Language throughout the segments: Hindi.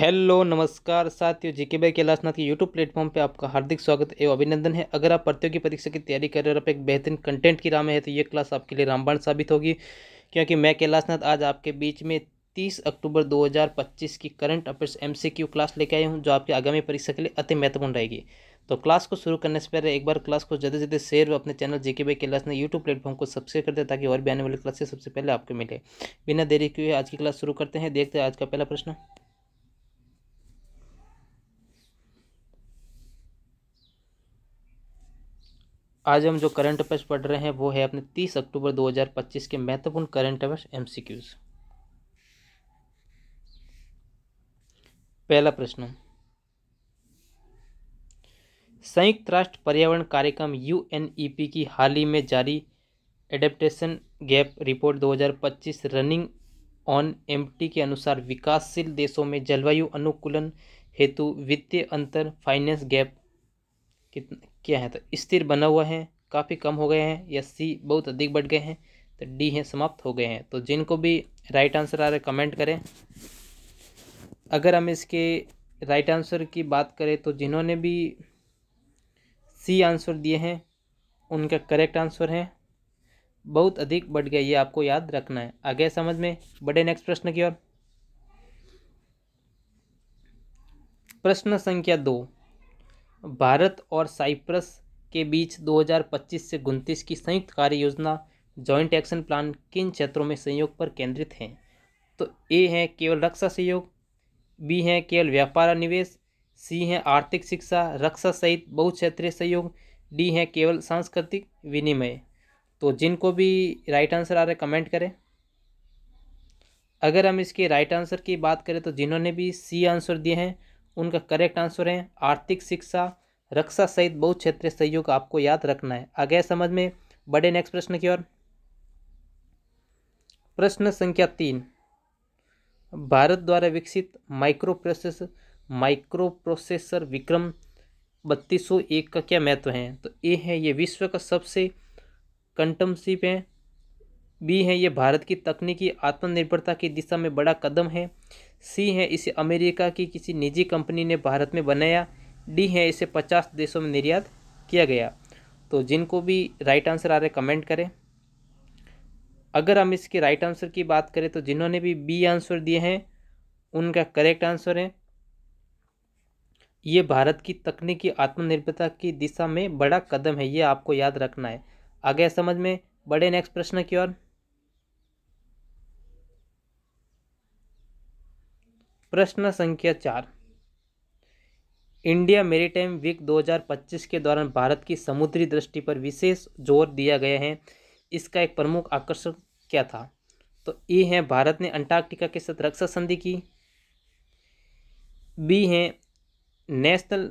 हेलो नमस्कार साथियों, जीके बाई कैलाशनाथ के यूट्यूब प्लेटफॉर्म पे आपका हार्दिक स्वागत एवं अभिनंदन है। अगर आप प्रतियोगी परीक्षा की तैयारी कर रहे हो और आप एक बेहतरीन कंटेंट की राह में है तो ये क्लास आपके लिए रामबाण साबित होगी, क्योंकि मैं कैलाशनाथ आज आपके बीच में 30 अक्टूबर 2025 की करंट अफेयर्स एमसीक्यू क्लास लेके आई हूँ, जो आपकी आगामी परीक्षा के लिए अति महत्वपूर्ण रहेगी। तो क्लास को शुरू करने से पहले एक बार क्लास को ज़्यादा से ज़्यादा शेयर व अपने channel GK by Kailashnath YouTube platform को सब्सक्राइब कर दे, ताकि और भी आने वाली क्लासेस सबसे पहले आपको मिले। बिना देरी किए आज की क्लास शुरू करते हैं। देखते हैं आज का पहला प्रश्न। आज हम जो करंट अफेयर्स पढ़ रहे हैं वो है अपने 30 अक्टूबर 2025 के महत्वपूर्ण करंट अफेयर्स एमसीक्यूज। पहला प्रश्न, संयुक्त राष्ट्र पर्यावरण कार्यक्रम यूएनईपी की हाल ही में जारी adaptation gap report 2025 running on empty के अनुसार विकासशील देशों में जलवायु अनुकूलन हेतु वित्तीय अंतर फाइनेंस गैप कितना क्या है? तो स्थिर बना हुआ है, काफ़ी कम हो गए हैं, या सी बहुत अधिक बढ़ गए हैं, तो डी है समाप्त हो गए हैं। तो जिनको भी राइट आंसर आ रहा है कमेंट करें। अगर हम इसके राइट आंसर की बात करें तो जिन्होंने भी सी आंसर दिए हैं उनका करेक्ट आंसर है बहुत अधिक बढ़ गया, ये आपको याद रखना है। आगे समझ में बढ़े नेक्स्ट प्रश्न की ओर। प्रश्न संख्या 2, भारत और साइप्रस के बीच 2025 से 29 की संयुक्त कार्य योजना जॉइंट एक्शन प्लान किन क्षेत्रों में सहयोग पर केंद्रित है? तो ए है केवल रक्षा सहयोग, बी है केवल व्यापार और निवेश, सी है आर्थिक शिक्षा रक्षा सहित बहुक्षेत्रीय सहयोग, डी है केवल सांस्कृतिक विनिमय। तो जिनको भी राइट आंसर आ रहा है कमेंट करें। अगर हम इसके राइट आंसर की बात करें तो जिन्होंने भी सी आंसर दिए हैं उनका करेक्ट आंसर है आर्थिक शिक्षा रक्षा सहित बहुक्षेत्रीय सहयोग, आपको याद रखना है। आगे समझ में बढ़े नेक्स्ट प्रश्न की ओर। प्रश्न संख्या 3, भारत द्वारा विकसित माइक्रो प्रोसेसर विक्रम 3201 का क्या महत्व है? तो ए है ये विश्व का सबसे क्वांटम चिप है, बी है ये भारत की तकनीकी आत्मनिर्भरता की दिशा में बड़ा कदम है, सी है इसे अमेरिका की किसी निजी कंपनी ने भारत में बनाया, डी है इसे 50 देशों में निर्यात किया गया। तो जिनको भी राइट आंसर आ रहे कमेंट करें। अगर हम इसके राइट आंसर की बात करें तो जिन्होंने भी बी आंसर दिए हैं उनका करेक्ट आंसर है ये भारत की तकनीकी आत्मनिर्भरता की दिशा में बड़ा कदम है, ये आपको याद रखना है। आगे समझ में बढ़े नेक्स्ट प्रश्न की ओर। प्रश्न संख्या 4, इंडिया मैरीटाइम वीक 2025 के दौरान भारत की समुद्री दृष्टि पर विशेष जोर दिया गया है, इसका एक प्रमुख आकर्षण क्या था? तो ए है भारत ने अंटार्कटिका के साथ रक्षा संधि की, बी है नेशनल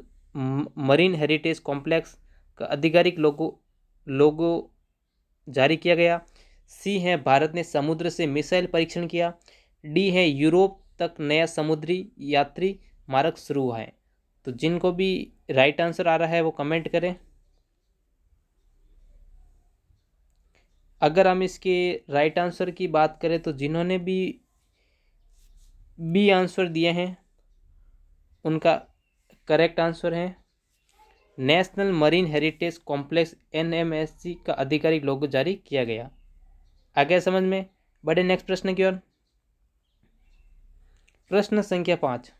मरीन हेरिटेज कॉम्प्लेक्स का आधिकारिक लोगो जारी किया गया, सी है भारत ने समुद्र से मिसाइल परीक्षण किया, डी है यूरोप तक नया समुद्री यात्री मार्ग शुरू हुआ है। तो जिनको भी राइट आंसर आ रहा है वो कमेंट करें। अगर हम इसके राइट आंसर की बात करें तो जिन्होंने भी बी आंसर दिए हैं उनका करेक्ट आंसर है नेशनल मरीन हेरिटेज कॉम्प्लेक्स एनएमएससी का आधिकारिक लोगो जारी किया गया। आगे समझ में बढ़े नेक्स्ट प्रश्न की ओर। प्रश्न संख्या 5,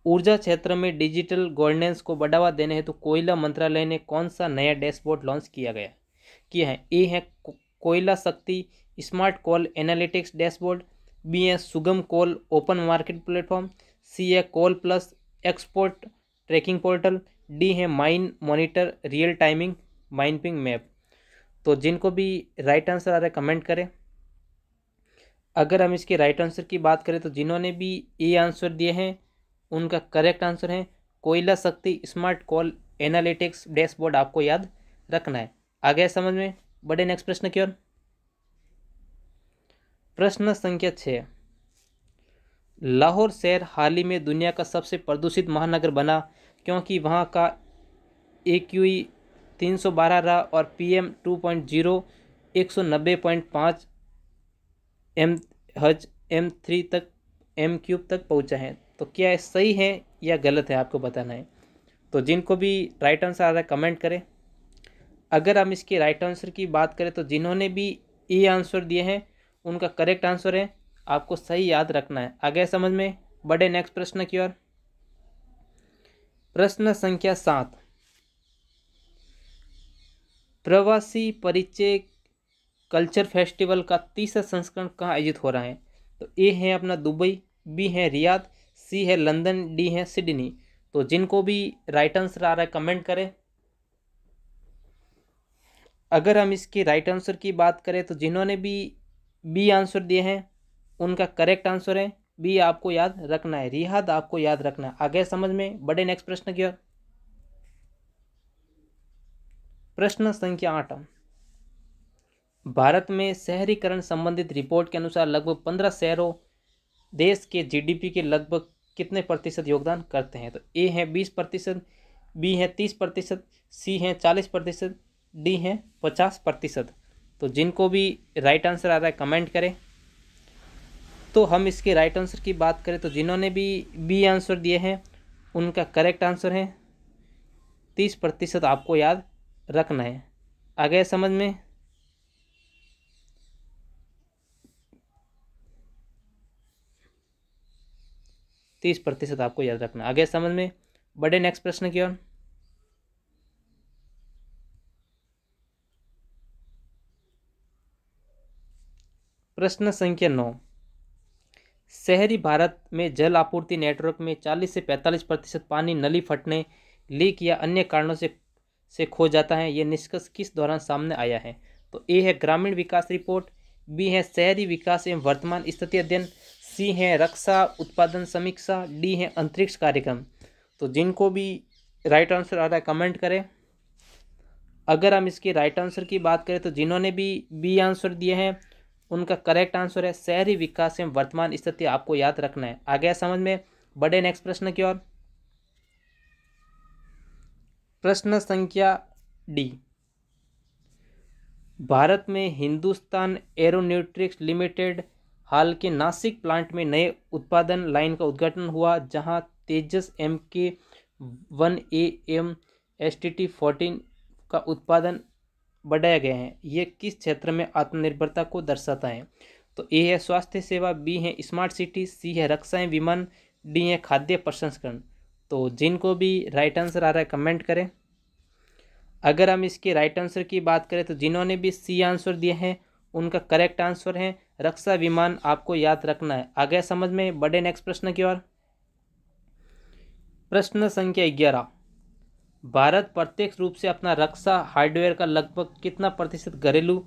ऊर्जा क्षेत्र में डिजिटल गवर्नेंस को बढ़ावा देने हेतु कोयला मंत्रालय ने कौन सा नया डैशबोर्ड लॉन्च किया है? ए है Koyla Shakti smart coal analytics dashboard, B है Sugam coal open market platform, C है coal plus export tracking portal, D है mine monitor real timing mining map. तो जिनको भी राइट आंसर आ रहा है कमेंट करें। अगर हम इसके राइट आंसर की बात करें तो जिन्होंने भी ए आंसर दिए हैं उनका करेक्ट आंसर है Koyla Shakti smart call analytics dashboard, आपको याद रखना है। आगे समझ में बढ़े नेक्स्ट प्रश्न की ओर। प्रश्न संख्या 6, लाहौर शहर हाल ही में दुनिया का सबसे प्रदूषित महानगर बना क्योंकि वहाँ का AQI 312 रहा और PM 2.0 190.5 mHz M3 तक m³ तक पहुंचा है। तो क्या ये सही है या गलत है, आपको बताना है। तो जिनको भी राइट आंसर आ रहा है कमेंट करें। अगर हम इसके राइट आंसर की बात करें तो जिन्होंने भी ए आंसर दिए हैं उनका करेक्ट आंसर है, आपको सही याद रखना है। आगे समझ में, बढ़े नेक्स्ट प्रश्न की ओर। प्रश्न संख्या 7, प्रवासी परिचय कल्चर फेस्टिवल का तीसरा संस्करण कहाँ आयोजित हो रहा है। तो ए है अपना दुबई, बी है रियाद, सी है लंदन, डी है सिडनी। तो जिनको भी राइट आंसर आ रहा है कमेंट करें। अगर हम इसके राइट आंसर की बात करें तो जिन्होंने भी बी आंसर दिए हैं उनका करेक्ट आंसर है बी, आपको याद रखना है, रियाद आपको याद रखना है। आगे समझ में, बढ़े नेक्स्ट प्रश्न की ओर। प्रश्न संख्या 8, भारत में शहरीकरण संबंधित रिपोर्ट के अनुसार लगभग 15 शहरों देश के जीडीपी के लगभग कितने प्रतिशत योगदान करते हैं। तो ए है 20%, बी है 30%, सी है 40%, डी है 50%। तो जिनको भी राइट आंसर आ रहा है कमेंट करें। तो हम इसके राइट आंसर की बात करें तो जिन्होंने भी बी आंसर दिए हैं उनका करेक्ट आंसर है 30%, आपको याद रखना है। आगे समझ में, 30% आपको याद रखना। आगे समझ में, बढ़े नेक्स्ट प्रश्न की ओर। प्रश्न संख्या 9, शहरी भारत में जल आपूर्ति नेटवर्क में 40 से 45% पानी नली फटने, लीक या अन्य कारणों से खो जाता है। यह निष्कर्ष किस दौरान सामने आया है। तो ए है ग्रामीण विकास रिपोर्ट, बी है शहरी विकास एवं वर्तमान स्थिति अध्ययन, सी है रक्षा उत्पादन समीक्षा, डी है अंतरिक्ष कार्यक्रम। तो जिनको भी राइट आंसर आ रहा है कमेंट करें। अगर हम इसके राइट आंसर की बात करें तो जिन्होंने भी बी आंसर दिए हैं उनका करेक्ट आंसर है शहरी विकास एवं वर्तमान स्थिति, आपको याद रखना है। आगे समझ में, बढ़े नेक्स्ट प्रश्न की ओर। प्रश्न संख्या डी, भारत में हिंदुस्तान एरोनॉटिक्स लिमिटेड हाल के नासिक प्लांट में नए उत्पादन लाइन का उद्घाटन हुआ जहां तेजस MK-1A STT-14 का उत्पादन बढ़ाया गया है। ये किस क्षेत्र में आत्मनिर्भरता को दर्शाता है। तो ए है स्वास्थ्य सेवा, बी है स्मार्ट सिटी, सी है रक्षा एवं विमान, डी है खाद्य प्रसंस्करण। तो जिनको भी राइट आंसर आ रहा है कमेंट करें। अगर हम इसके राइट आंसर की बात करें तो जिन्होंने भी सी आंसर दिए हैं उनका करेक्ट आंसर है रक्षा विमान, आपको याद रखना है। आगे समझ में, बढ़े नेक्स्ट प्रश्न की ओर। प्रश्न संख्या 11, भारत प्रत्यक्ष रूप से अपना रक्षा हार्डवेयर का लगभग कितना प्रतिशत घरेलू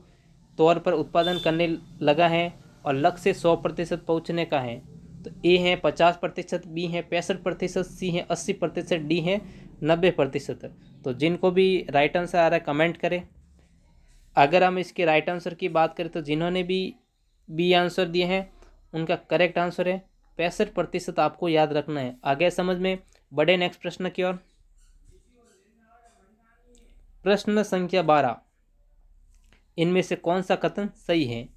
तौर पर उत्पादन करने लगा है और लक्ष्य 100% पहुँचने का है। तो ए है 50%, बी है 65%, सी है 80%, डी है 90%। तो जिनको भी राइट आंसर आ रहा है कमेंट करें। अगर हम इसके राइट आंसर की बात करें तो जिन्होंने भी बी आंसर दिए हैं उनका करेक्ट आंसर है 65%, आपको याद रखना है। आगे समझ में, बढ़े नेक्स्ट प्रश्न की ओर। प्रश्न संख्या 12, इनमें से कौन सा कथन सही है।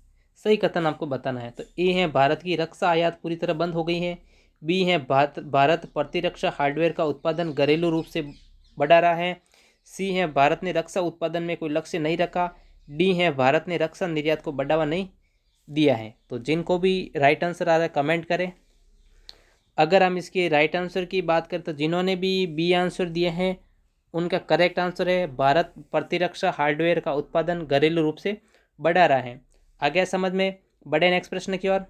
सही कथन आपको बताना है। तो ए है भारत की रक्षा आयात पूरी तरह बंद हो गई है, बी है भारत प्रतिरक्षा हार्डवेयर का उत्पादन घरेलू रूप से बढ़ा रहा है, सी है भारत ने रक्षा उत्पादन में कोई लक्ष्य नहीं रखा, डी है भारत ने रक्षा निर्यात को बढ़ावा नहीं दिया है। तो जिनको भी राइट आंसर आ रहा है कमेंट करें। अगर हम इसके राइट आंसर की बात करें तो जिन्होंने भी बी आंसर दिए हैं उनका करेक्ट आंसर है भारत प्रतिरक्षा हार्डवेयर का उत्पादन घरेलू रूप से बढ़ा रहा है। आगे समझ में, बढ़े नेक्स्ट प्रश्न की ओर।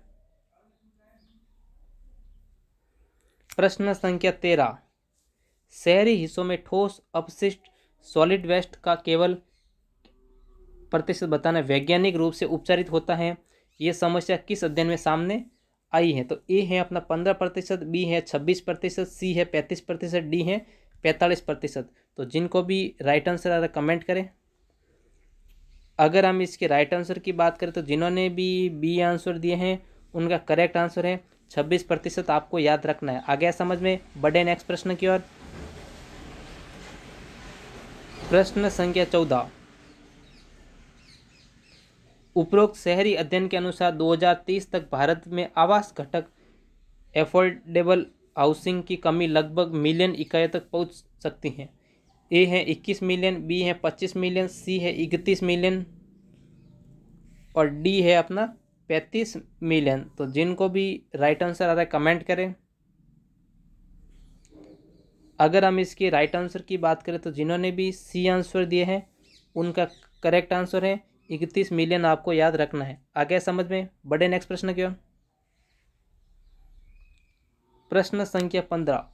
प्रश्न संख्या 13, शहरी हिस्सों में ठोस अपशिष्ट सॉलिड वेस्ट का केवल प्रतिशत बताना, वैज्ञानिक रूप से उपचारित होता है। ये समस्या किस अध्ययन में सामने आई है। तो ए है अपना 15%, बी है 26%, सी है 35%, डी है 45%। तो जिनको भी राइट आंसर आ रहा है कमेंट करें। अगर हम इसके राइट आंसर की बात करें तो जिन्होंने भी बी आंसर दिए हैं उनका करेक्ट आंसर है 26%, आपको याद रखना है। आगे समझ में, बढ़े नेक्स्ट प्रश्न की ओर। प्रश्न संख्या 14, उपरोक्त शहरी अध्ययन के अनुसार 2030 तक भारत में आवास घटक एफोर्डेबल हाउसिंग की कमी लगभग मिलियन इकाइयों तक पहुंच सकती है। ए है 21 मिलियन, बी है 25 मिलियन, सी है 31 मिलियन और डी है अपना 35 मिलियन। तो जिनको भी राइट आंसर आ रहा है कमेंट करें। अगर हम इसके राइट आंसर की बात करें तो जिन्होंने भी सी आंसर दिए हैं उनका करेक्ट आंसर है 31 मिलियन। आपको याद रखना है। आगे समझ में, बढ़े नेक्स्ट प्रश्न की ओर। प्रश्न संख्या 15।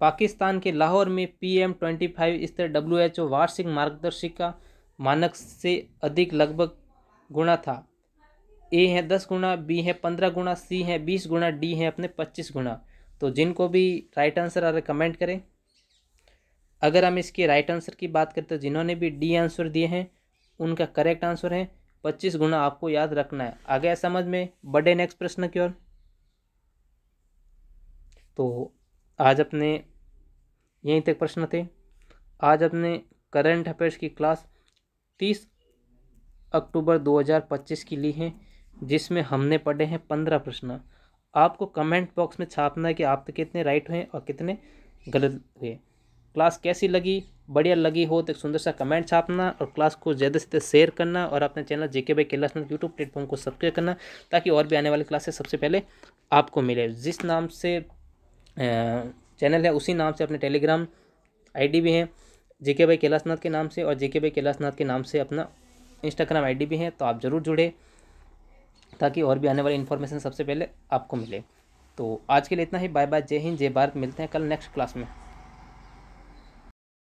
पाकिस्तान के लाहौर में PM25 स्तर WHO वार्षिक मार्गदर्शिका मानक से अधिक लगभग गुना था। ए है 10 गुना, बी है 15 गुना, सी है 20 गुना, डी है अपने 25 गुना। तो जिनको भी राइट आंसर आ रहा है कमेंट करें। अगर हम इसके राइट आंसर की बात करते हैं तो जिन्होंने भी डी आंसर दिए हैं उनका करेक्ट आंसर है 25 गुना। आपको याद रखना है। आ गया समझ में, बढ़े नेक्स्ट प्रश्न की ओर। तो आज अपने यहीं तक प्रश्न थे। आज अपने करंट अफेयर्स की क्लास 30 अक्टूबर 2025 की ली है, जिसमें हमने पढ़े हैं 15 प्रश्न। आपको कमेंट बॉक्स में छापना है कि आप कितने राइट हुए और कितने गलत हुए। क्लास कैसी लगी, बढ़िया लगी हो तो एक सुंदर सा कमेंट छापना और क्लास को ज़्यादा से ज़्यादा शेयर करना और अपने channel JK by Kailashnath YouTube platform को सब्सक्राइब करना, ताकि और भी आने वाली क्लासेस सबसे पहले आपको मिले। जिस नाम से चैनल है उसी नाम से अपने टेलीग्राम ID भी है JK बाई कैलाशनाथ के नाम से, और JK बाई कैलाशनाथ के नाम से अपना इंस्टाग्राम ID भी है। तो आप ज़रूर जुड़े ताकि और भी आने वाली इन्फॉर्मेशन सबसे पहले आपको मिले। तो आज के लिए इतना ही। बाय बाय, जय हिंद, जय भारत। मिलते हैं कल नेक्स्ट क्लास में।